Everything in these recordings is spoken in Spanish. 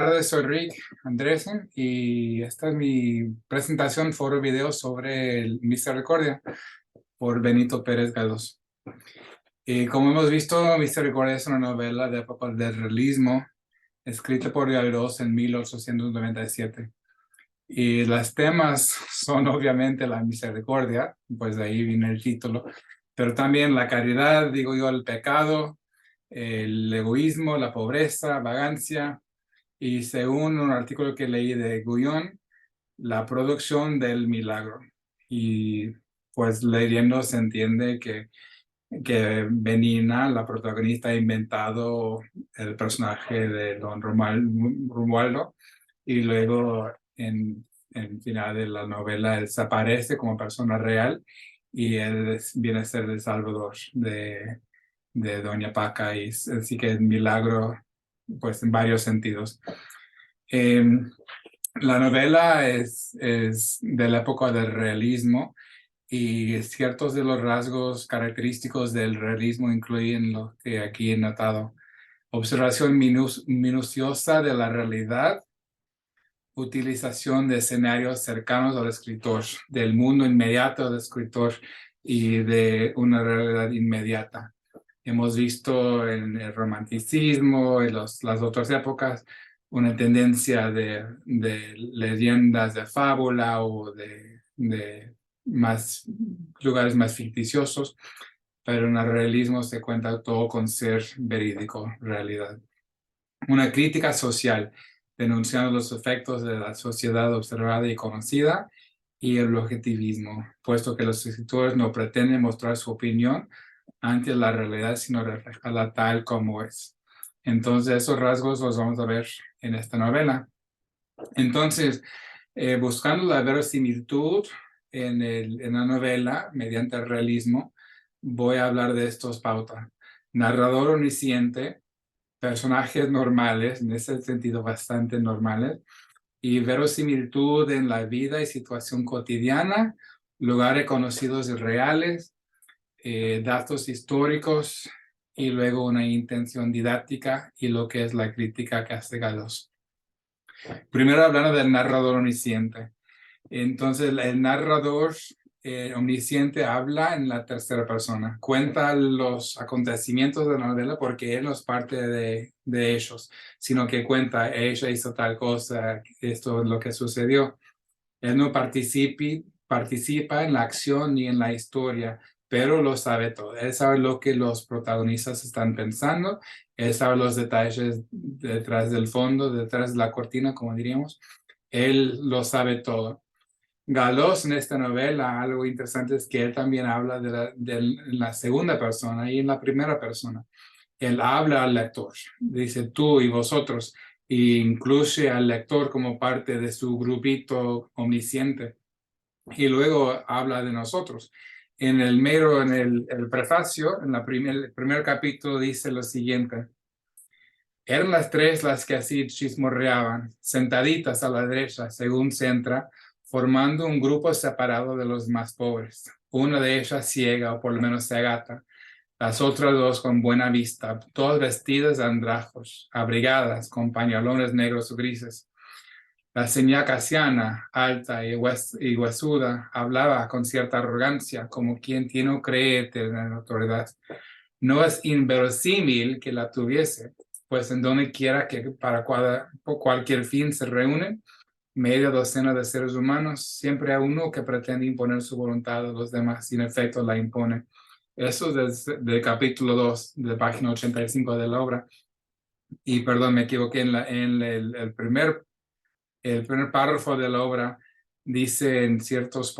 Tardes, soy Rick Andresen y esta es mi presentación foro video sobre el Misericordia por Benito Pérez Galdós. Y como hemos visto, Misericordia es una novela de época del realismo escrita por Galdós en 1897. Y los temas son obviamente la misericordia, pues de ahí viene el título, pero también la caridad, digo yo, el pecado, el egoísmo, la pobreza, vagancia. Y según un artículo que leí de Guion, la producción del milagro. Y pues leyendo se entiende que Benina, la protagonista, ha inventado el personaje de Don Romualdo y luego en final de la novela él se aparece como persona real y viene a ser el salvador de Doña Paca. Y así que el milagro, pues en varios sentidos. Eh, la novela es de la época del realismo y ciertos de los rasgos característicos del realismo incluyen lo que aquí he notado. Observación minuciosa de la realidad, utilización de escenarios cercanos al escritor, del mundo inmediato del escritor y de una realidad inmediata. Hemos visto en el romanticismo, en las otras épocas, una tendencia de leyendas de fábula o de más lugares más ficticiosos, pero en el realismo se cuenta todo con ser verídico, realidad. Una crítica social, denunciando los efectos de la sociedad observada y conocida, y el objetivismo, puesto que los escritores no pretenden mostrar su opinión ante la realidad, sino reflejarla tal como es. Entonces, esos rasgos los vamos a ver en esta novela. Entonces, buscando la verosimilitud en la novela, mediante el realismo, voy a hablar de estos pautas. Narrador omnisciente, personajes normales, en ese sentido bastante normales, y verosimilitud en la vida y situación cotidiana, lugares conocidos y reales, datos históricos y luego una intención didáctica y lo que es la crítica que hace Galdós. Primero hablando del narrador omnisciente. Entonces el narrador omnisciente habla en la tercera persona, cuenta los acontecimientos de la novela porque él no es parte de ellos, sino que cuenta, ella hizo tal cosa, esto es lo que sucedió. Él no participa en la acción ni en la historia, pero lo sabe todo. Él sabe lo que los protagonistas están pensando, él sabe los detalles detrás del fondo, detrás de la cortina, como diríamos. Él lo sabe todo. Galdós en esta novela, algo interesante es que él también habla de la segunda persona y en la primera persona. Él habla al lector, dice tú y vosotros, e incluye al lector como parte de su grupito omnisciente. Y luego habla de nosotros. En el prefacio, en el primer capítulo dice lo siguiente. Eran las tres las que así chismorreaban, sentaditas a la derecha, según se entra, formando un grupo separado de los más pobres. Una de ellas ciega, o por lo menos cegata, las otras dos con buena vista, todas vestidas de andrajos, abrigadas con pañalones negros o grises. La señora Casiana, alta y huesuda, hablaba con cierta arrogancia, como quien tiene o cree tener autoridad. No es inverosímil que la tuviese, pues en donde quiera que para cualquier fin se reúnen, media docena de seres humanos, siempre hay uno que pretende imponer su voluntad a los demás, sin efecto la impone. Eso es del capítulo 2, de página 85 de la obra. Y perdón, me equivoqué el primer párrafo de la obra dice en ciertos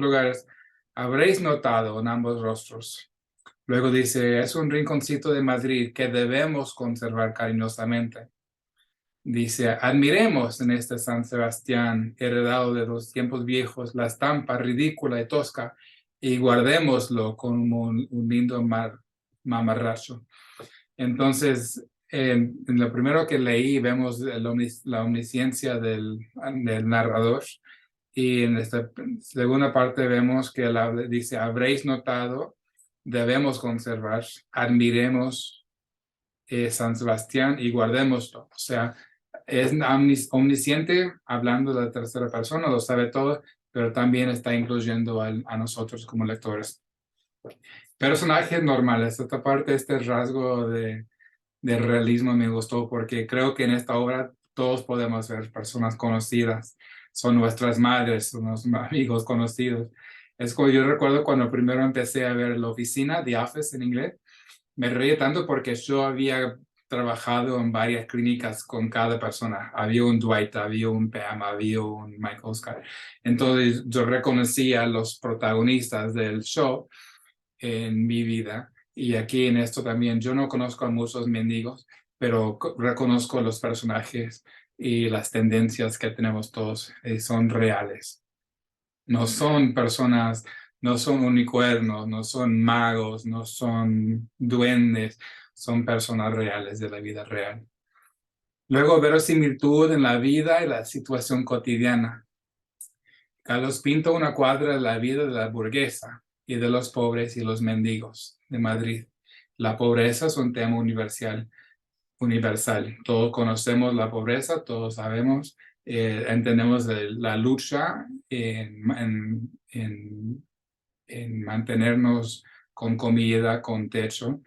lugares, habréis notado en ambos rostros. Luego dice, es un rinconcito de Madrid que debemos conservar cariñosamente. Dice, admiremos en este San Sebastián, heredado de los tiempos viejos, la estampa ridícula y tosca, y guardémoslo como un lindo mamarracho. Entonces, en lo primero que leí vemos la omnisciencia del narrador, y en esta segunda parte vemos que dice, habréis notado, debemos conservar, admiremos, San Sebastián y guardémoslo. O sea, es omnisciente, hablando de la tercera persona, lo sabe todo, pero también está incluyendo a nosotros como lectores. Personajes normales, esta parte, este rasgo de realismo me gustó porque creo que en esta obra todos podemos ver personas conocidas, son nuestras madres, son nuestros amigos conocidos. Es como yo recuerdo cuando primero empecé a ver La Oficina, The Office en inglés, me reí tanto porque yo había trabajado en varias clínicas con cada persona. Había un Dwight, había un Pam, había un Michael Scott. Entonces yo reconocía a los protagonistas del show en mi vida. Y aquí en esto también, yo no conozco a muchos mendigos, pero reconozco los personajes y las tendencias que tenemos todos, son reales. No son personas, no son unicornios, no son magos, no son duendes, son personas reales de la vida real. Luego, verosimilitud en la vida y la situación cotidiana. Carlos pinta una cuadra de la vida de la burguesa y de los pobres y los mendigos de Madrid. La pobreza es un tema universal. Todos conocemos la pobreza, todos sabemos, entendemos la lucha en mantenernos con comida, con techo.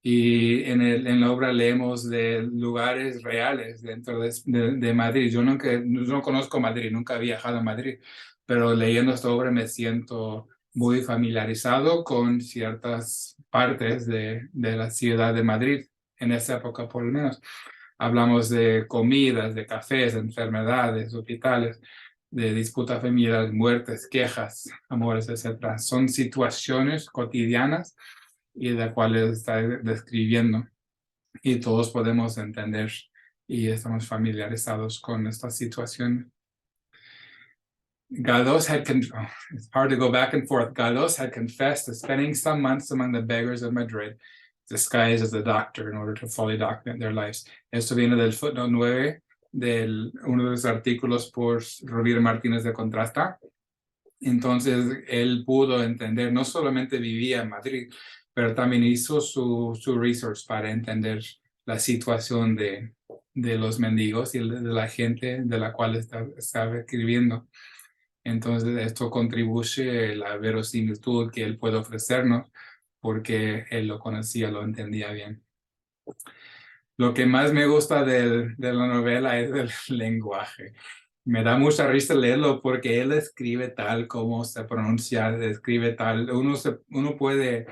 Y en la obra leemos de lugares reales dentro de Madrid. Yo no conozco Madrid, nunca he viajado a Madrid, pero leyendo esta obra me siento muy familiarizado con ciertas partes de la ciudad de Madrid, en esa época por lo menos. Hablamos de comidas, de cafés, de enfermedades, hospitales, de disputas familiares, muertes, quejas, amores, etcétera. Son situaciones cotidianas y de cuales está describiendo. Y todos podemos entender y estamos familiarizados con esta situación. Galdós it's hard to go back and forth. Galdós had confessed to spending some months among the beggars of Madrid, disguised as a doctor in order to fully document their lives. Esto viene del footnote 9 de uno de los artículos por Rovira Martínez de Contrasta. Entonces, él pudo entender, no solamente vivía en Madrid, pero también hizo su research para entender la situación de los mendigos y de la gente de la cual estaba escribiendo. Entonces, esto contribuye a la verosimilitud que él puede ofrecernos porque él lo conocía, lo entendía bien. Lo que más me gusta de la novela es el lenguaje. Me da mucha risa leerlo porque él escribe tal como se pronuncia, escribe tal. Uno puede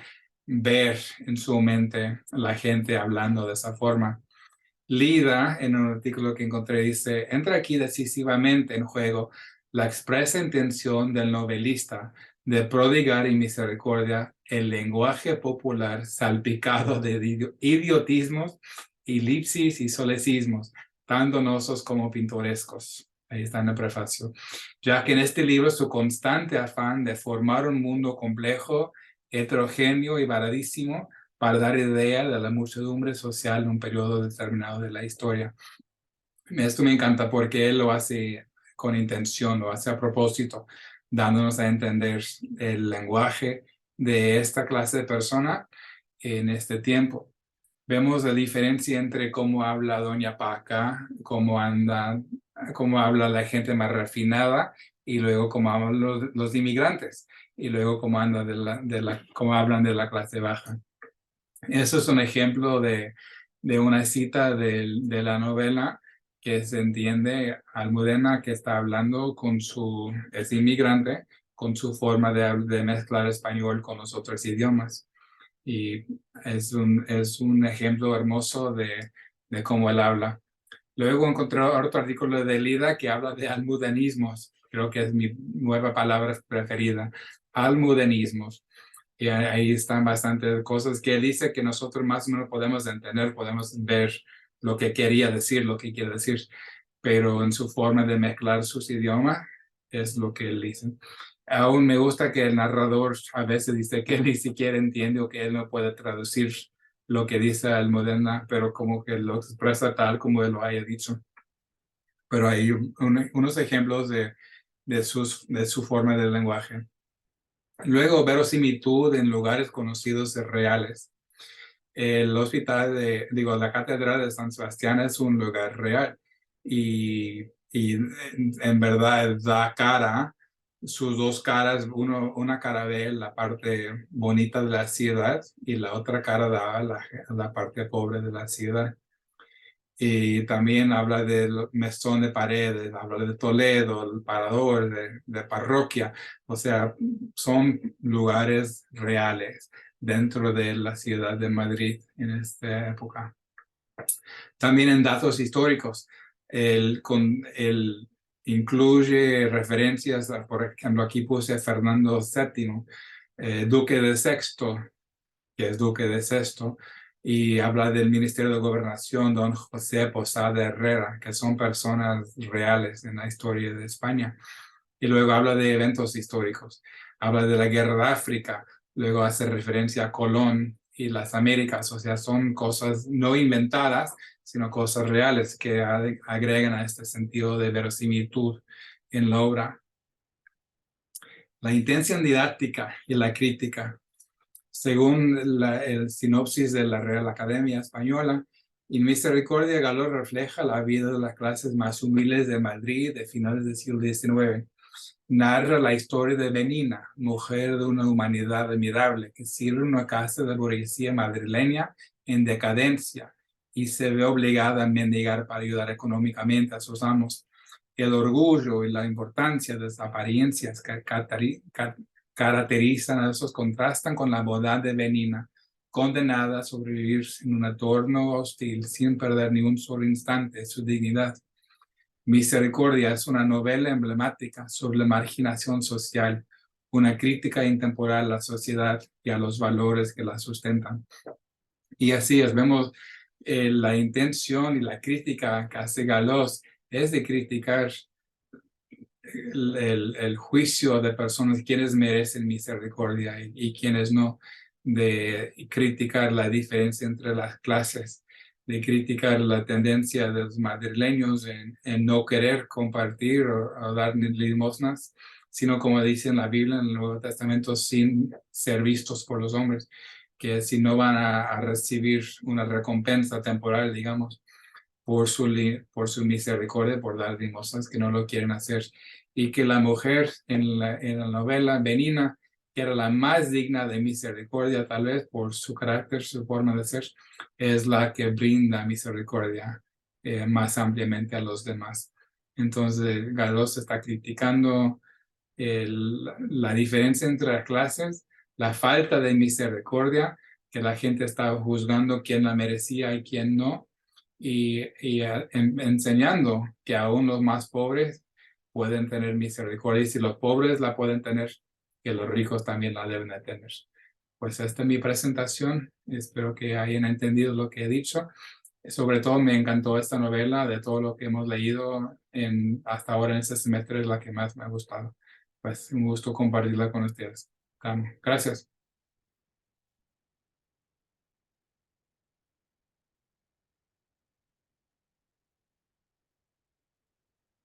ver en su mente la gente hablando de esa forma. Lida, en un artículo que encontré, dice, entra aquí decisivamente en juego la expresa intención del novelista de prodigar en misericordia el lenguaje popular salpicado de idiotismos, elipsis y solecismos, tan donosos como pintorescos. Ahí está en el prefacio. Ya que en este libro su constante afán de formar un mundo complejo, heterogéneo y variadísimo para dar idea de la muchedumbre social en un periodo determinado de la historia. Esto me encanta porque él lo hace con intención, lo hace a propósito, dándonos a entender el lenguaje de esta clase de persona en este tiempo. Vemos la diferencia entre cómo habla Doña Paca, cómo habla la gente más refinada y luego cómo hablan los inmigrantes y luego cómo cómo hablan de la clase baja. Eso es un ejemplo de una cita de la novela que se entiende Almudena que está hablando es inmigrante, con su forma de mezclar español con los otros idiomas. Y es un ejemplo hermoso de cómo él habla. Luego encontré otro artículo de Lida que habla de almudenismos. Creo que es mi nueva palabra preferida. Almudenismos. Y ahí están bastantes cosas que él dice que nosotros más o menos podemos entender, podemos ver lo que quería decir, lo que quiere decir, pero en su forma de mezclar sus idiomas es lo que él dice. Aún me gusta que el narrador a veces dice que él ni siquiera entiende o que él no puede traducir lo que dice Almudena, pero como que lo expresa tal como él lo haya dicho. Pero hay unos ejemplos de su forma de lenguaje. Luego, verosimilitud en lugares conocidos y reales. el hospital la catedral de San Sebastián es un lugar real y en verdad da cara, sus dos caras, una cara ve la parte bonita de la ciudad y la otra cara da la parte pobre de la ciudad. Y también habla del mesón de paredes, habla de Toledo, el parador, de parroquia. O sea, son lugares reales dentro de la ciudad de Madrid en esta época. También en datos históricos, el incluye referencias, por ejemplo, aquí puse Fernando VII, duque de Sexto, que es duque de Sesto, y habla del Ministerio de Gobernación, don José Posada Herrera, que son personas reales en la historia de España. Y luego habla de eventos históricos, habla de la Guerra de África, luego hace referencia a Colón y las Américas, o sea, son cosas no inventadas, sino cosas reales que agregan a este sentido de verosimilitud en la obra. La intención didáctica y la crítica. Según el sinopsis de la Real Academia Española, In Misericordia Galo refleja la vida de las clases más humildes de Madrid de finales del siglo XIX. Narra la historia de Benina, mujer de una humanidad admirable que sirve en una casa de burguesía madrileña en decadencia y se ve obligada a mendigar para ayudar económicamente a sus amos. El orgullo y la importancia de las apariencias que caracterizan a esos contrastan con la bondad de Benina, condenada a sobrevivir en un entorno hostil sin perder ni un solo instante de su dignidad. Misericordia es una novela emblemática sobre la marginación social, una crítica intemporal a la sociedad y a los valores que la sustentan. Y así es, vemos la intención y la crítica que hace Galdós es de criticar el juicio de personas, quienes merecen misericordia y quienes no, de criticar la diferencia entre las clases, de criticar la tendencia de los madrileños en no querer compartir o dar limosnas, sino como dice en la Biblia, en el Nuevo Testamento, sin ser vistos por los hombres, que si no van a recibir una recompensa temporal, digamos, por su misericordia, por dar limosnas, que no lo quieren hacer. Y que la mujer en la novela Benina, que era la más digna de misericordia, tal vez por su carácter, su forma de ser, es la que brinda misericordia más ampliamente a los demás. Entonces, Galdós está criticando la diferencia entre las clases, la falta de misericordia, que la gente estaba juzgando quién la merecía y quién no, y enseñando que aún los más pobres pueden tener misericordia, y si los pobres la pueden tener, que los ricos también la deben de tener. Pues esta es mi presentación, espero que hayan entendido lo que he dicho. Sobre todo me encantó esta novela, de todo lo que hemos leído hasta ahora en este semestre, es la que más me ha gustado. Pues un gusto compartirla con ustedes. Gracias.